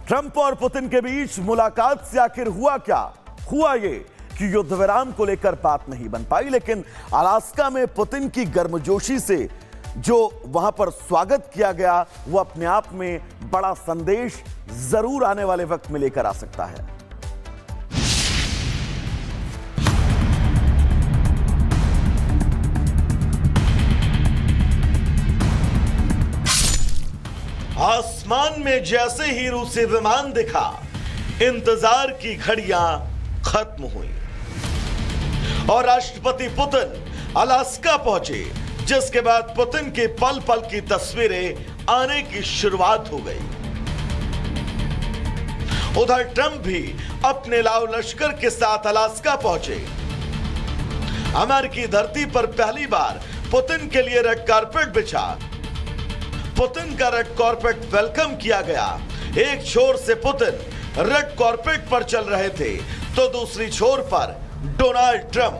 Trump और Putin के बीच मुलाकात से आखिर हुआ क्या? हुआ ये कि युद्ध विराम को लेकर बात नहीं बन पाई, लेकिन अलास्का में पुतिन की गर्मजोशी से जो वहां पर स्वागत किया गया वो अपने आप में बड़ा संदेश जरूर आने वाले वक्त में लेकर आ सकता है। आसमान में जैसे ही रूसी विमान दिखा, इंतजार की घड़ियां खत्म हुई और राष्ट्रपति पुतिन अलास्का पहुंचे, जिसके बाद पुतिन के पल पल की तस्वीरें आने की शुरुआत हो गई। उधर ट्रंप भी अपने लाव लश्कर के साथ अलास्का पहुंचे। अमेरिकी धरती पर पहली बार पुतिन के लिए रेड कारपेट बिछा। पुतिन का रेड कारपेट वेलकम किया गया। एक छोर से पुतिन रेड कारपेट पर चल रहे थे तो दूसरी छोर पर डोनाल्ड ट्रंप।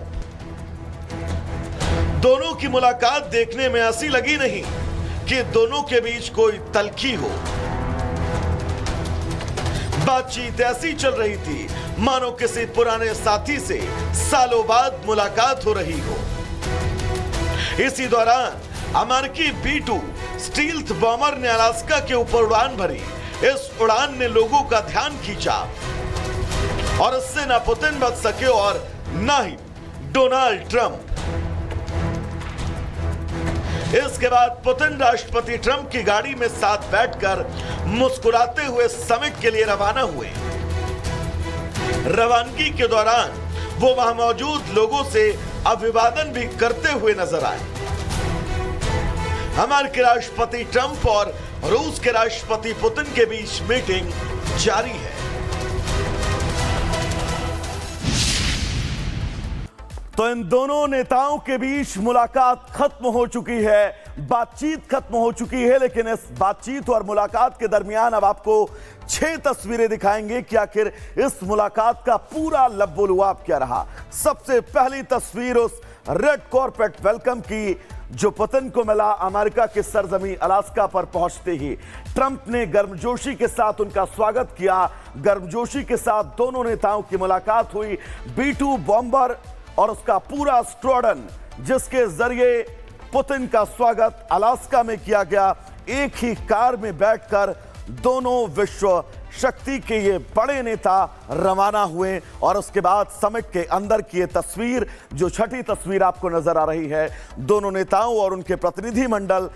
दोनों की मुलाकात देखने में ऐसी लगी नहीं कि दोनों के बीच कोई तल्खी हो। बातचीत ऐसी चल रही थी मानो किसी पुराने साथी से सालों बाद मुलाकात हो रही हो। इसी दौरान अमेरिकी B-2 स्टील्थ बॉम्बर ने अलास्का के ऊपर उड़ान भरी। इस उड़ान ने लोगों का ध्यान खींचा और इससे ना पुतिन बच सके और ना ही डोनाल्ड ट्रंप। इसके बाद पुतिन राष्ट्रपति ट्रंप की गाड़ी में साथ बैठकर मुस्कुराते हुए समिट के लिए रवाना हुए। रवानगी के दौरान वो वहां मौजूद लोगों से अभिवादन भी करते हुए नजर आए। अमेरिकी राष्ट्रपति ट्रंप और रूस के राष्ट्रपति पुतिन के बीच मीटिंग जारी है। तो इन दोनों नेताओं के बीच मुलाकात खत्म हो चुकी है, बातचीत खत्म हो चुकी है, लेकिन इस बातचीत और मुलाकात के दरमियान अब आपको 6 तस्वीरें दिखाएंगे कि आखिर इस मुलाकात का पूरा लब्बो-लुआब क्या रहा। सबसे पहली तस्वीर उस रेड कारपेट वेलकम की जो पुतिन को मिला अमेरिका के सरजमी अलास्का पर पहुंचते ही। ट्रंप ने गर्मजोशी के साथ उनका स्वागत किया। गर्मजोशी के साथ दोनों नेताओं की मुलाकात हुई। B-2 बॉम्बर और उसका पूरा स्क्वाड्रन जिसके जरिए पुतिन का स्वागत अलास्का में किया गया। एक ही कार में बैठकर दोनों विश्व शक्ति के ये बड़े नेता रवाना हुए और उसके बाद समिट के अंदर की ये तस्वीर, जो छठी तस्वीर आपको नजर आ रही है, दोनों नेताओं और उनके प्रतिनिधि मंडल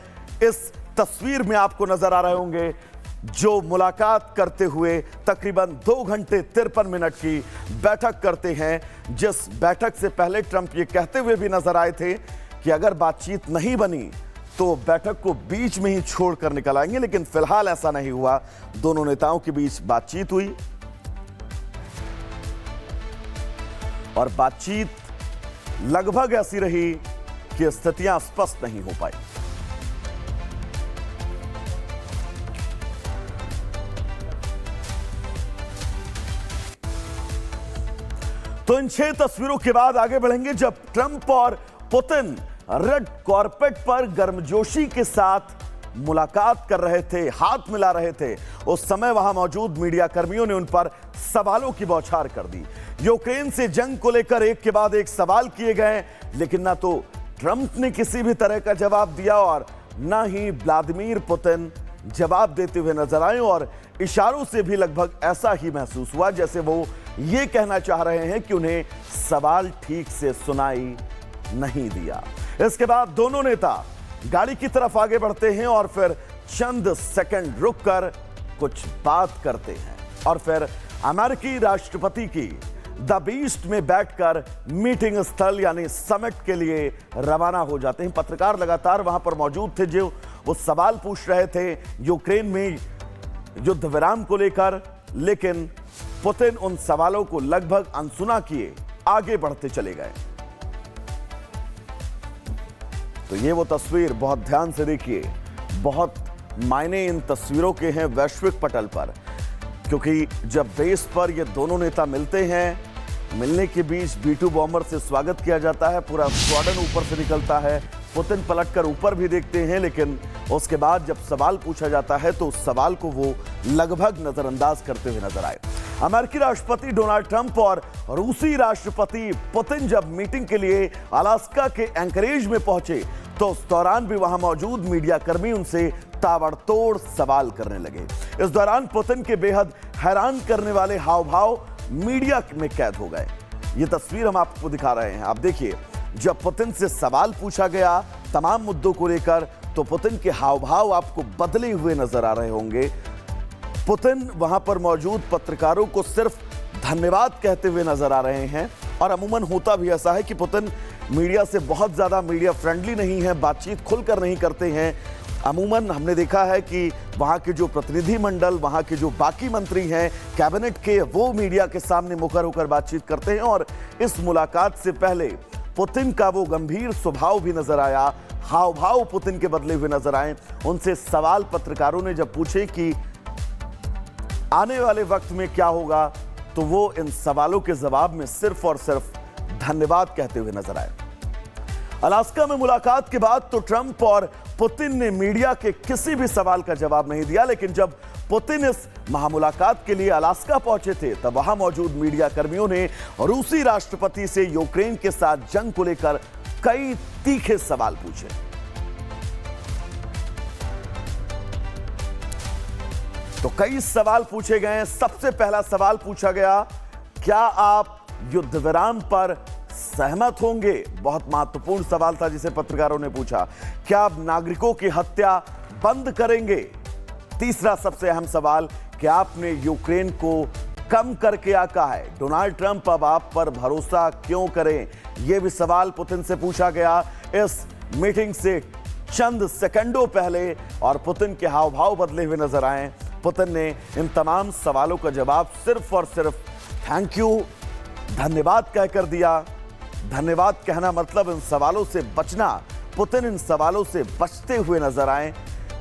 इस तस्वीर में आपको नजर आ रहे होंगे, जो मुलाकात करते हुए तकरीबन 2 घंटे 53 मिनट की बैठक करते हैं। जिस बैठक से पहले ट्रंप ये कहते हुए भी नजर आए थे कि अगर बातचीत नहीं बनी तो बैठक को बीच में ही छोड़कर निकल आएंगे, लेकिन फिलहाल ऐसा नहीं हुआ। दोनों नेताओं के बीच बातचीत हुई और बातचीत लगभग ऐसी रही कि स्थितियां स्पष्ट नहीं हो पाई। तो इन 6 तस्वीरों के बाद आगे बढ़ेंगे, जब ट्रंप और पुतिन रेड कारपेट पर गर्मजोशी के साथ मुलाकात कर रहे थे, हाथ मिला रहे थे। उस समय वहां मौजूद मीडिया कर्मियों ने उन पर सवालों की बौछार कर दी। यूक्रेन से जंग को लेकर एक के बाद एक सवाल किए गए, लेकिन ना तो ट्रंप ने किसी भी तरह का जवाब दिया और ना ही व्लादिमीर पुतिन जवाब देते हुए नजर आए। और इशारों से भी लगभग ऐसा ही महसूस हुआ जैसे वो ये कहना चाह रहे हैं कि उन्हें सवाल ठीक से सुनाई नहीं दिया। इसके बाद दोनों नेता गाड़ी की तरफ आगे बढ़ते हैं और फिर चंद सेकंड रुककर कुछ बात करते हैं और फिर अमेरिकी राष्ट्रपति की द बीस्ट में बैठकर मीटिंग स्थल यानी समिट के लिए रवाना हो जाते हैं। पत्रकार लगातार वहां पर मौजूद थे जो वो सवाल पूछ रहे थे यूक्रेन में युद्ध विराम को लेकर, लेकिन पुतिन उन सवालों को लगभग अनसुना किए आगे बढ़ते चले गए। तो ये वो तस्वीर बहुत ध्यान से देखिए, बहुत मायने इन तस्वीरों के हैं वैश्विक पटल पर, क्योंकि जब बेस पर ये दोनों नेता मिलते हैं, मिलने के बीच B-2 बॉम्बर से स्वागत किया जाता है, पूरा स्क्वाड्रन ऊपर से निकलता है। पुतिन पलटकर ऊपर भी देखते हैं, लेकिन उसके बाद जब सवाल पूछा जाता है तो उस सवाल को वो लगभग नजरअंदाज करते हुए नजर आए। अमेरिकी राष्ट्रपति डोनाल्ड ट्रंप और रूसी राष्ट्रपति पुतिन जब मीटिंग के लिए अलास्का के एंकरेज में पहुंचे तो उस दौरान भी वहां मौजूद मीडिया कर्मी उनसे ताबड़तोड़ सवाल करने लगे। इस दौरान पुतिन के बेहद हैरान करने वाले हाव भाव मीडिया में कैद हो गए। ये तस्वीर हम आपको दिखा रहे हैं। आप देखिए, जब पुतिन से सवाल पूछा गया तमाम मुद्दों को लेकर तो पुतिन के हाव भाव आपको बदले हुए नजर आ रहे होंगे। पुतिन वहां पर मौजूद पत्रकारों को सिर्फ धन्यवाद कहते हुए नजर आ रहे हैं और अमूमन होता भी ऐसा है कि पुतिन मीडिया से बहुत ज्यादा मीडिया फ्रेंडली नहीं है, बातचीत खुलकर नहीं करते हैं। अमूमन हमने देखा है कि वहां के जो प्रतिनिधि मंडल, वहां के जो बाकी मंत्री हैं कैबिनेट के, वो मीडिया के सामने मुखर होकर बातचीत करते हैं और इस मुलाकात से पहले पुतिन का वो गंभीर स्वभाव भी नजर आया, हाव भाव पुतिन के बदले हुए नजर आए। उनसे सवाल पत्रकारों ने जब पूछे कि आने वाले वक्त में क्या होगा तो वो इन सवालों के जवाब में सिर्फ और सिर्फ धन्यवाद कहते हुए नजर आए। अलास्का में मुलाकात के बाद तो ट्रंप और पुतिन ने मीडिया के किसी भी सवाल का जवाब नहीं दिया, लेकिन जब पुतिन इस महामुलाकात के लिए अलास्का पहुंचे थे तब वहां मौजूद मीडिया कर्मियों ने रूसी राष्ट्रपति से यूक्रेन के साथ जंग को लेकर कई तीखे सवाल पूछे। तो कई सवाल पूछे गए। सबसे पहला सवाल पूछा गया, क्या आप युद्ध विराम पर सहमत होंगे? बहुत महत्वपूर्ण सवाल था जिसे पत्रकारों ने पूछा। क्या आप नागरिकों की हत्या बंद करेंगे? तीसरा सबसे अहम सवाल, क्या आपने यूक्रेन को कम करके आका है? डोनाल्ड ट्रंप अब आप पर भरोसा क्यों करें? यह भी सवाल पुतिन से पूछा गया इस मीटिंग से चंद सेकंडों पहले और पुतिन के हाव भाव बदले हुए नजर आए। पुतिन ने इन तमाम सवालों का जवाब सिर्फ और सिर्फ थैंक यू, धन्यवाद कहकर दिया। धन्यवाद कहना मतलब इन सवालों से बचना। पुतिन इन सवालों से बचते हुए नजर आए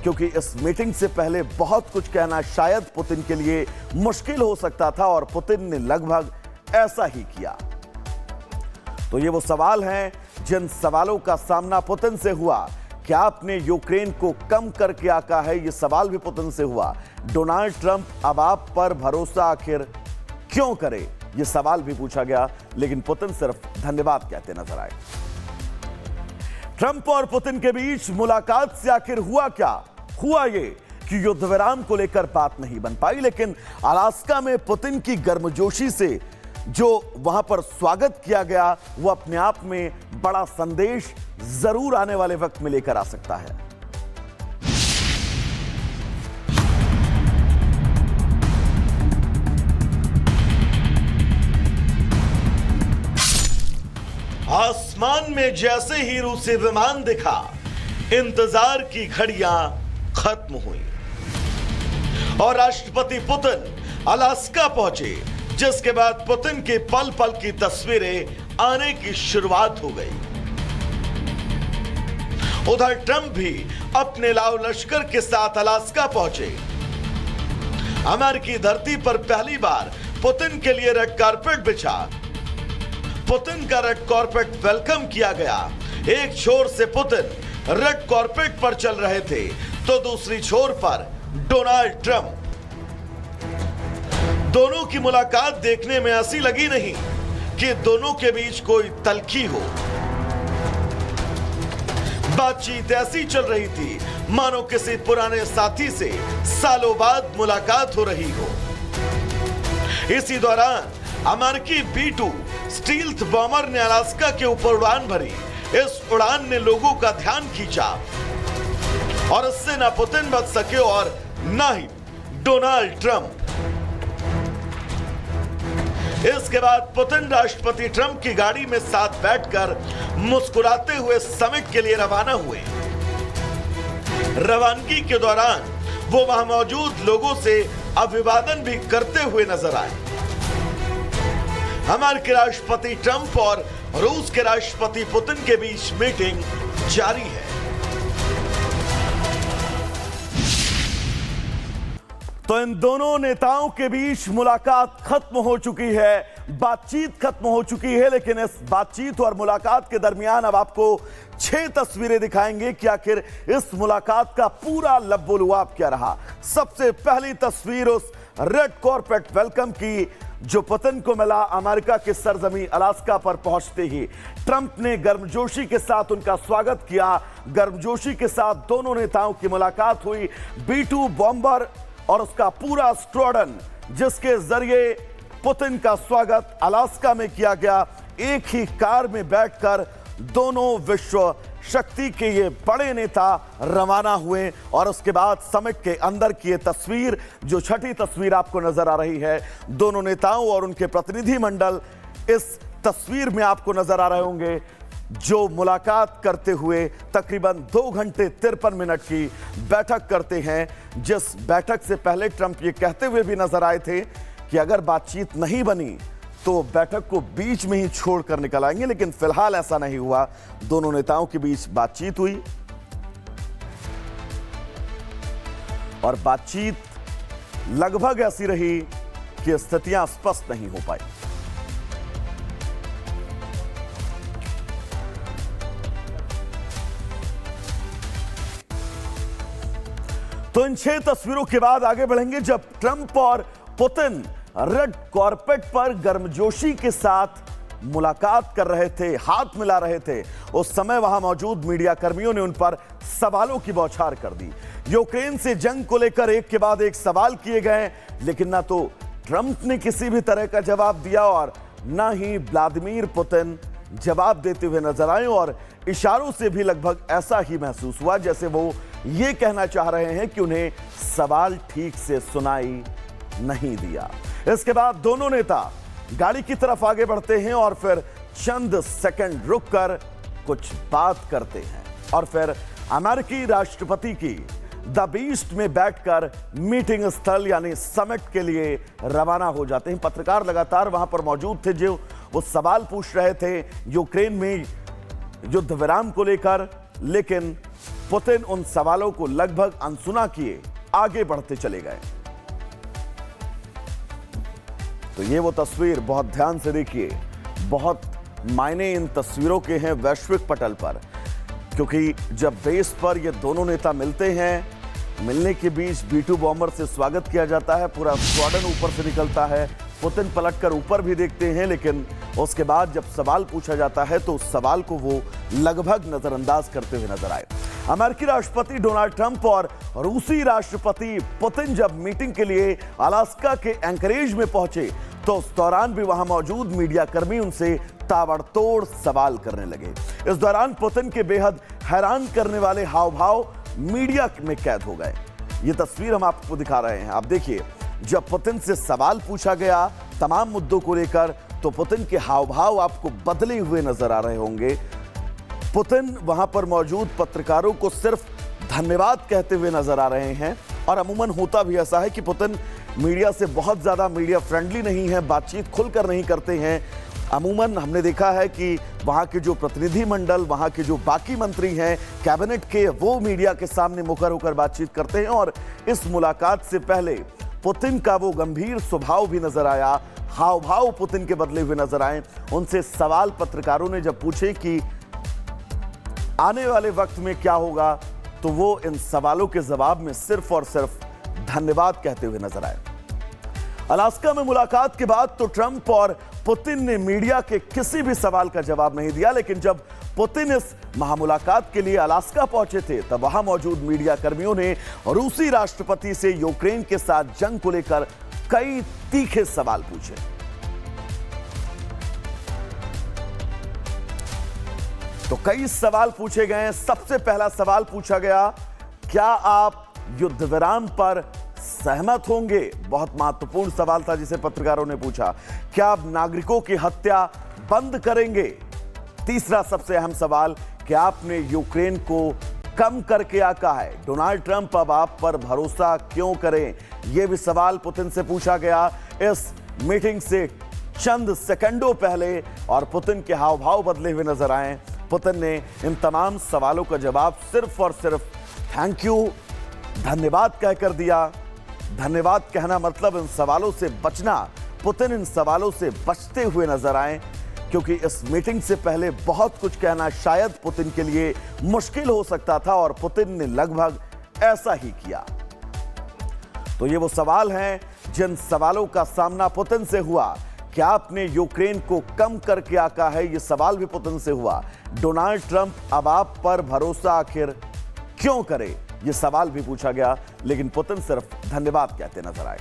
क्योंकि इस मीटिंग से पहले बहुत कुछ कहना शायद पुतिन के लिए मुश्किल हो सकता था और पुतिन ने लगभग ऐसा ही किया। तो ये वो सवाल हैं जिन सवालों का सामना पुतिन से हुआ। क्या आपने यूक्रेन को कम करके आका है? ये सवाल भी पुतिन से हुआ। डोनाल्ड ट्रंप अब आप पर भरोसा आखिर क्यों करे? ये सवाल भी पूछा गया, लेकिन पुतिन सिर्फ धन्यवाद कहते नजर आए। ट्रंप और पुतिन के बीच मुलाकात से आखिर हुआ क्या? हुआ ये कि युद्ध विराम को लेकर बात नहीं बन पाई, लेकिन अलास्का में पुतिन की गर्मजोशी से जो वहां पर स्वागत किया गया वो अपने आप में बड़ा संदेश जरूर आने वाले वक्त में लेकर आ सकता है। आसमान में जैसे ही रूसी विमान दिखा, इंतजार की घड़ियां खत्म हुई और राष्ट्रपति पुतिन अलास्का पहुंचे, जिसके बाद पुतिन के पल पल की तस्वीरें आने की शुरुआत हो गई। उधर ट्रंप भी अपने लाव लश्कर के साथ अलास्का पहुंचे। अमेरिकी धरती पर पहली बार पुतिन के लिए रेड कारपेट बिछा। पुतिन का रेड कारपेट वेलकम किया गया। एक छोर से पुतिन रेड कारपेट पर चल रहे थे तो दूसरी छोर पर डोनाल्ड ट्रंप। दोनों की मुलाकात देखने में ऐसी लगी नहीं कि दोनों के बीच कोई तल्खी हो। बातचीत ऐसी चल रही थी मानो किसी पुराने साथी से सालों बाद मुलाकात हो रही हो। इसी दौरान अमेरिकी B-2 स्टील्थ बॉम्बर ने अलास्का के ऊपर उड़ान भरी। इस उड़ान ने लोगों का ध्यान खींचा और इससे ना पुतिन बच सके और ना ही डोनाल्ड ट्रंप। इसके बाद पुतिन राष्ट्रपति ट्रंप की गाड़ी में साथ बैठकर मुस्कुराते हुए समिट के लिए रवाना हुए। रवानगी के दौरान वो वहां मौजूद लोगों से अभिवादन भी करते हुए नजर आए। अमेरिकी राष्ट्रपति ट्रंप और रूस के राष्ट्रपति पुतिन के बीच मीटिंग जारी है। तो इन दोनों नेताओं के बीच मुलाकात खत्म हो चुकी है। बातचीत खत्म हो चुकी है, लेकिन इस बातचीत और मुलाकात के दरमियान अब आपको 6 तस्वीरें दिखाएंगे कि आखिर इस मुलाकात का पूरा लब्बो-लुआब क्या रहा। सबसे पहली तस्वीर उस रेड कॉर्पेट वेलकम की जो पुतिन को मिला अमेरिका के सरजमी अलास्का पर पहुंचते ही। ट्रंप ने गर्मजोशी के साथ उनका स्वागत किया। गर्मजोशी के साथ दोनों नेताओं की मुलाकात हुई। B-2 बॉम्बर और उसका पूरा स्क्वाड्रन जिसके जरिए पुतिन का स्वागत अलास्का में किया गया। एक ही कार में बैठकर दोनों विश्व शक्ति के ये बड़े नेता रवाना हुए और उसके बाद समिट के अंदर की ये तस्वीर, जो छठी तस्वीर आपको नजर आ रही है, दोनों नेताओं और उनके प्रतिनिधि मंडल इस तस्वीर में आपको नजर आ रहे होंगे, जो मुलाकात करते हुए तकरीबन 2 घंटे 53 मिनट की बैठक करते हैं। जिस बैठक से पहले ट्रंप ये कहते हुए भी नजर आए थे कि अगर बातचीत नहीं बनी तो बैठक को बीच में ही छोड़कर निकल आएंगे, लेकिन फिलहाल ऐसा नहीं हुआ। दोनों नेताओं के बीच बातचीत हुई और बातचीत लगभग ऐसी रही कि स्थितियां स्पष्ट नहीं हो पाई। तो इन 6 तस्वीरों के बाद आगे बढ़ेंगे, जब ट्रंप और पुतिन रेड कॉर्पेट पर गर्मजोशी के साथ मुलाकात कर रहे थे, हाथ मिला रहे थे। उस समय वहां मौजूद मीडिया कर्मियों ने उन पर सवालों की बौछार कर दी। यूक्रेन से जंग को लेकर एक के बाद एक सवाल किए गए, लेकिन ना तो ट्रंप ने किसी भी तरह का जवाब दिया और ना ही व्लादिमीर पुतिन जवाब देते हुए नजर आए। और इशारों से भी लगभग ऐसा ही महसूस हुआ जैसे वो ये कहना चाह रहे हैं कि उन्हें सवाल ठीक से सुनाई नहीं दिया। इसके बाद दोनों नेता गाड़ी की तरफ आगे बढ़ते हैं और फिर चंद सेकंड रुककर कुछ बात करते हैं और फिर अमेरिकी राष्ट्रपति की द बीस्ट में बैठकर मीटिंग स्थल यानी समिट के लिए रवाना हो जाते हैं। पत्रकार लगातार वहां पर मौजूद थे जो वो सवाल पूछ रहे थे यूक्रेन में युद्ध विराम को लेकर, लेकिन पुतिन उन सवालों को लगभग अनसुना किए आगे बढ़ते चले गए। तो ये वो तस्वीर बहुत ध्यान से देखिए, बहुत मायने इन तस्वीरों के हैं वैश्विक पटल पर, क्योंकि जब बेस पर ये दोनों नेता मिलते हैं, मिलने के बीच B-2 बॉम्बर से स्वागत किया जाता है, पूरा स्क्वाड्रन ऊपर से निकलता है। पुतिन पलटकर ऊपर भी देखते हैं, लेकिन उसके बाद जब सवाल पूछा जाता है तो उस सवाल को वो लगभग नजरअंदाज करते हुए नजर आए। अमेरिकी राष्ट्रपति डोनाल्ड ट्रंप और रूसी राष्ट्रपति पुतिन जब मीटिंग के लिए अलास्का के एंकरेज में पहुंचे तो उस दौरान भी वहां मौजूद मीडिया कर्मी उनसे ताबड़तोड़ सवाल करने लगे। इस दौरान पुतिन के बेहद हैरान करने वाले हाव भाव मीडिया में कैद हो गए। ये तस्वीर हम आपको दिखा रहे हैं। आप देखिए, जब पुतिन से सवाल पूछा गया तमाम मुद्दों को लेकर तो पुतिन के हाव भाव आपको बदले हुए नजर आ रहे होंगे। पुतिन वहां पर मौजूद पत्रकारों को सिर्फ धन्यवाद कहते हुए नजर आ रहे हैं और अमूमन होता भी ऐसा है कि पुतिन मीडिया से बहुत ज्यादा मीडिया फ्रेंडली नहीं है, बातचीत खुलकर नहीं करते हैं। अमूमन हमने देखा है कि वहां के जो प्रतिनिधि मंडल, वहां के जो बाकी मंत्री हैं कैबिनेट के, वो मीडिया के सामने मुखर होकर बातचीत करते हैं। और इस मुलाकात से पहले पुतिन का वो गंभीर स्वभाव भी नजर आया, हाव भाव पुतिन के बदले हुए नजर आए। उनसे सवाल पत्रकारों ने जब पूछे कि आने वाले वक्त में क्या होगा, तो वो इन सवालों के जवाब में सिर्फ और सिर्फ धन्यवाद कहते हुए नजर आए। अलास्का में मुलाकात के बाद तो ट्रंप और पुतिन ने मीडिया के किसी भी सवाल का जवाब नहीं दिया, लेकिन जब पुतिन इस महामुलाकात के लिए अलास्का पहुंचे थे तब वहां मौजूद मीडिया कर्मियों ने रूसी राष्ट्रपति से यूक्रेन के साथ जंग को लेकर कई तीखे सवाल पूछे। तो कई सवाल पूछे गए। सबसे पहला सवाल पूछा गया, क्या आप युद्ध विराम पर सहमत होंगे? बहुत महत्वपूर्ण सवाल था जिसे पत्रकारों ने पूछा। क्या आप नागरिकों की हत्या बंद करेंगे? तीसरा सबसे अहम सवाल, क्या आपने यूक्रेन को कम करके आका है? डोनाल्ड ट्रंप अब आप पर भरोसा क्यों करें? यह भी सवाल पुतिन से पूछा गया इस मीटिंग से चंद सेकंडों पहले और पुतिन के हाव भाव बदले हुए नजर आए। पुतिन ने इन तमाम सवालों का जवाब सिर्फ और सिर्फ थैंक यू, धन्यवाद कहकर दिया। धन्यवाद कहना मतलब इन सवालों से बचना पुतिन इन सवालों से बचते हुए नजर आए, क्योंकि इस मीटिंग से पहले बहुत कुछ कहना शायद पुतिन के लिए मुश्किल हो सकता था और पुतिन ने लगभग ऐसा ही किया। तो ये वो सवाल हैं जिन सवालों का सामना पुतिन से हुआ। क्या आपने यूक्रेन को कम करके आका है? ये सवाल भी पुतिन से हुआ। डोनाल्ड ट्रंप अब आप पर भरोसा आखिर क्यों करे? ये सवाल भी पूछा गया, लेकिन पुतिन सिर्फ धन्यवाद कहते नजर आए।